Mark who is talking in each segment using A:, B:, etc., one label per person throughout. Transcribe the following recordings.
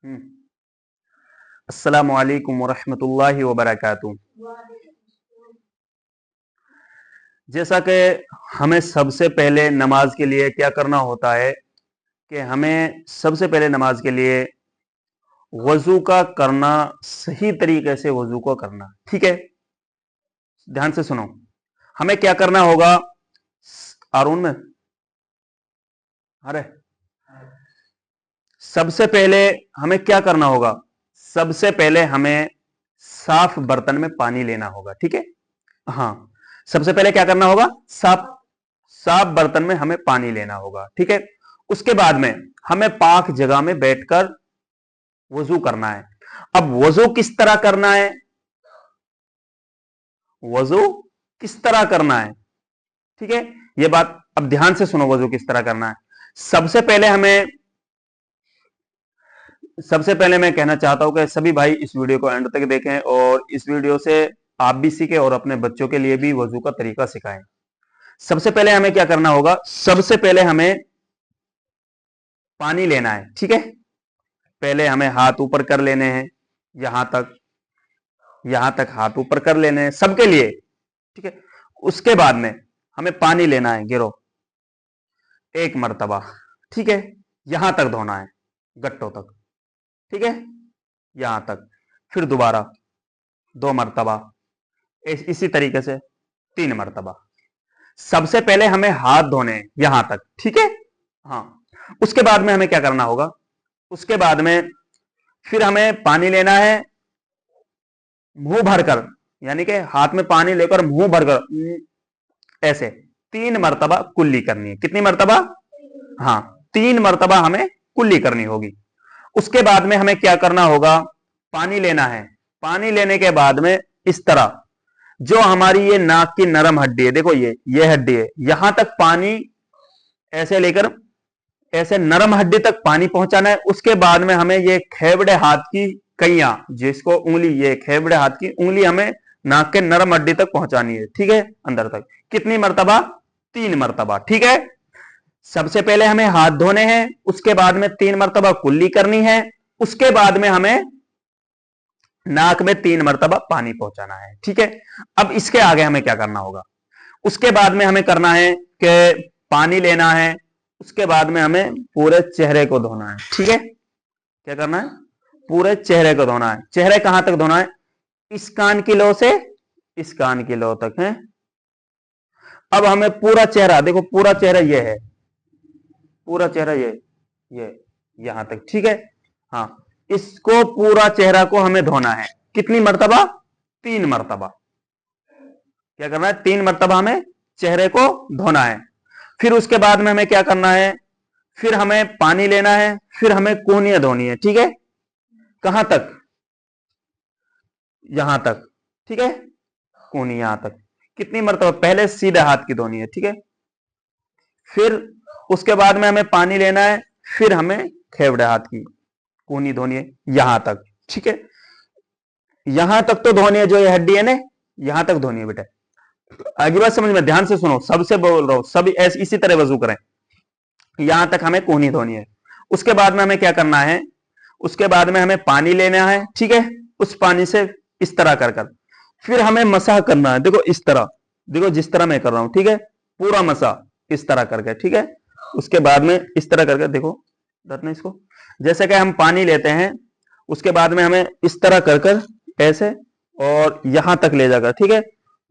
A: हम्म। अस्सलामु अलैकुम वरहमतुल्लाहि वबरकातुहू। जैसा कि हमें सबसे पहले नमाज के लिए क्या करना होता है कि हमें सबसे पहले नमाज के लिए वजू का करना, सही तरीके से वजू को करना। ठीक है, ध्यान से सुनो। हमें क्या करना होगा? आरून में, अरे सबसे पहले हमें क्या करना होगा? सबसे पहले हमें साफ बर्तन में पानी लेना होगा। ठीक है, हाँ, सबसे पहले क्या करना होगा? साफ साफ बर्तन में हमें पानी लेना होगा। ठीक है, उसके बाद में हमें पाक जगह में बैठकर वजू करना है। अब वजू किस तरह करना है? वजू किस तरह करना है? ठीक है, यह बात अब ध्यान से सुनो। वजू किस तरह करना है? सबसे पहले हमें सबसे पहले मैं कहना चाहता हूं कि सभी भाई इस वीडियो को एंड तक देखें और इस वीडियो से आप भी सीखें और अपने बच्चों के लिए भी वजू का तरीका सिखाएं। सबसे पहले हमें क्या करना होगा? सबसे पहले हमें पानी लेना है। ठीक है, पहले हमें हाथ ऊपर कर लेने हैं, यहां तक हाथ ऊपर कर लेने हैं सबके लिए। ठीक है, उसके बाद में हमें पानी लेना है, गिरो, एक मर्तबा। ठीक है, यहां तक धोना है, गट्टों तक। ठीक है, यहां तक, फिर दोबारा 2 मर्तबा, इसी तरीके से 3 मर्तबा। सबसे पहले हमें हाथ धोने हैं यहां तक। ठीक है, हाँ, उसके बाद में हमें क्या करना होगा? उसके बाद में फिर हमें पानी लेना है मुंह भरकर, यानी कि हाथ में पानी लेकर मुंह भरकर ऐसे 3 मर्तबा कुल्ली करनी है। कितनी मर्तबा? हाँ, 3 मर्तबा हमें कुल्ली करनी होगी। उसके बाद में हमें क्या करना होगा? पानी लेना है। पानी लेने के बाद में इस तरह, जो हमारी ये नाक की नरम हड्डी है, देखो ये हड्डी है, यहां तक पानी ऐसे लेकर ऐसे नरम हड्डी तक पानी पहुंचाना है। उसके बाद में हमें ये खेबड़े हाथ की कैया, जिसको उंगली, ये खेबड़े हाथ की उंगली हमें नाक के नरम हड्डी तक पहुंचानी है। ठीक है, अंदर तक। कितनी मर्तबा? 3 मर्तबा। ठीक है, सबसे पहले हमें हाथ धोने हैं, उसके बाद में 3 मर्तबा कुल्ली करनी है, उसके बाद में हमें नाक में 3 मर्तबा पानी पहुंचाना है। ठीक है, अब इसके आगे हमें क्या करना होगा? उसके बाद में हमें करना है कि पानी लेना है, उसके बाद में हमें पूरे चेहरे को धोना है। ठीक है, क्या करना है? पूरे चेहरे को धोना है। चेहरे कहां तक धोना है? इस कान की लो से इस कान की लो तक है। अब हमें पूरा चेहरा, देखो पूरा चेहरा ये है, पूरा चेहरा ये यहां तक। ठीक है, हाँ, इसको पूरा चेहरा को हमें धोना है। कितनी मर्तबा? 3 मर्तबा। क्या करना है? 3 मर्तबा हमें चेहरे को धोना है। फिर उसके बाद में हमें क्या करना है? फिर हमें पानी लेना है, फिर हमें कोहनियां धोनी है। ठीक है, कहां तक? यहां तक। ठीक है, कोहनी यहां तक। कितनी मर्तबा? पहले सीधे हाथ की धोनी है। ठीक है, फिर उसके बाद में हमें पानी लेना है, फिर हमें खेवड़े हाथ की कोहनी धोनी है यहां तक। ठीक है, यहां तक तो धोनी है, जो ये हड्डी है ना, यहां तक धोनी है बेटा। आगे बात समझ में, ध्यान से सुनो, सबसे बोल रहा हूं, सभी ऐसे इसी तरह वजू करें। यहां तक हमें कोहनी धोनी है। उसके बाद में हमें क्या करना है? उसके बाद में हमें पानी लेना है। ठीक है, उस पानी से इस तरह कर कर फिर हमें मसाह करना है। देखो इस तरह, देखो जिस तरह मैं कर रहा हूं। ठीक है, पूरा मसाह इस तरह करके। ठीक है, उसके बाद में इस तरह करके, देखो रखना इसको, जैसे कि हम पानी लेते हैं, उसके बाद में हमें इस तरह कर कर ऐसे और यहां तक ले जाकर। ठीक है,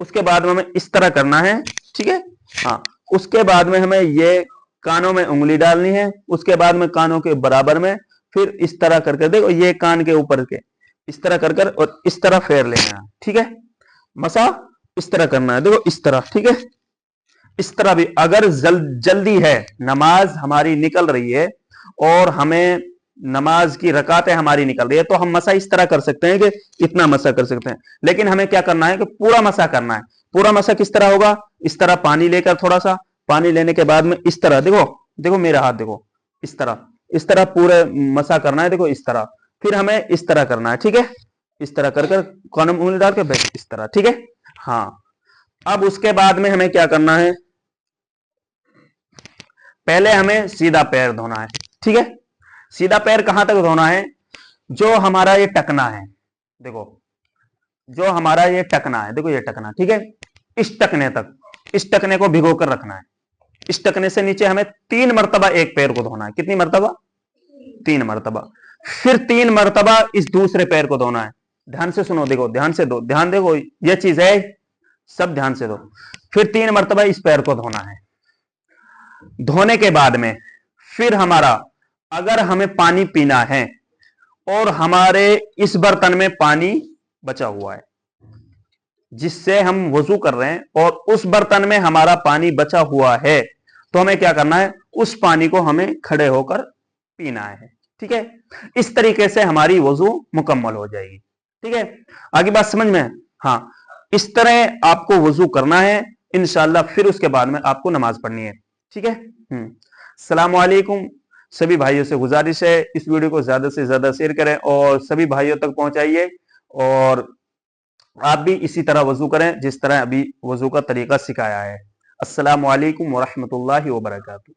A: उसके बाद में हमें इस तरह करना है। ठीक है, हाँ, उसके बाद में हमें ये कानों में उंगली डालनी है, उसके बाद में कानों के बराबर में, फिर इस तरह करके, देखो ये कान के ऊपर के इस तरह कर कर और इस तरह फेर लेना है। ठीक है, मसा इस तरह करना है, देखो इस तरह। ठीक है, इस तरह भी अगर जल्दी है, नमाज हमारी निकल रही है और हमें नमाज की रकातें हमारी निकल रही है, तो हम मसा इस तरह कर सकते हैं कि इतना मसा कर सकते हैं। लेकिन हमें क्या करना है कि पूरा मसा करना है। पूरा मसा किस तरह होगा? इस तरह पानी लेकर, थोड़ा सा पानी लेने के बाद में इस तरह, देखो देखो मेरा हाथ, देखो इस तरह पूरे मसा करना है, देखो इस तरह। फिर हमें इस तरह करना है। ठीक है, इस तरह कर कर कानों में उंगली डाल के बैठ इस तरह। ठीक है, हाँ, अब उसके बाद में हमें क्या करना है? पहले हमें सीधा पैर धोना है। ठीक है, सीधा पैर कहां तक धोना है? जो हमारा ये टकना है, देखो जो हमारा ये टकना है, देखो ये टकना, ठीक है, इस टकने तक, इस टकने को भिगो कर रखना है। इस टकने से नीचे हमें 3 मरतबा एक पैर को धोना है। कितनी मरतबा? 3 मरतबा। फिर 3 मरतबा इस दूसरे पैर को धोना है। ध्यान से सुनो, देखो ध्यान से दो, ध्यान देखो ये चीज है, सब ध्यान से दो। फिर 3 मरतबा इस पैर को धोना है। धोने के बाद में फिर हमारा, अगर हमें पानी पीना है और हमारे इस बर्तन में पानी बचा हुआ है जिससे हम वजू कर रहे हैं, और उस बर्तन में हमारा पानी बचा हुआ है, तो हमें क्या करना है, उस पानी को हमें खड़े होकर पीना है। ठीक है, इस तरीके से हमारी वजू मुकम्मल हो जाएगी। ठीक है, आगे बात समझ में? हाँ, इस तरह आपको वजू करना है इंशाल्लाह। फिर उसके बाद में आपको नमाज पढ़नी है। ठीक है, अस्सलाम वालेकुम। सभी भाइयों से गुजारिश है इस वीडियो को ज्यादा से ज्यादा शेयर करें और सभी भाइयों तक पहुंचाइए, और आप भी इसी तरह वजू करें जिस तरह अभी वजू का तरीका सिखाया है। अस्सलाम वालेकुम व रहमतुल्लाहि व बरकातुहू।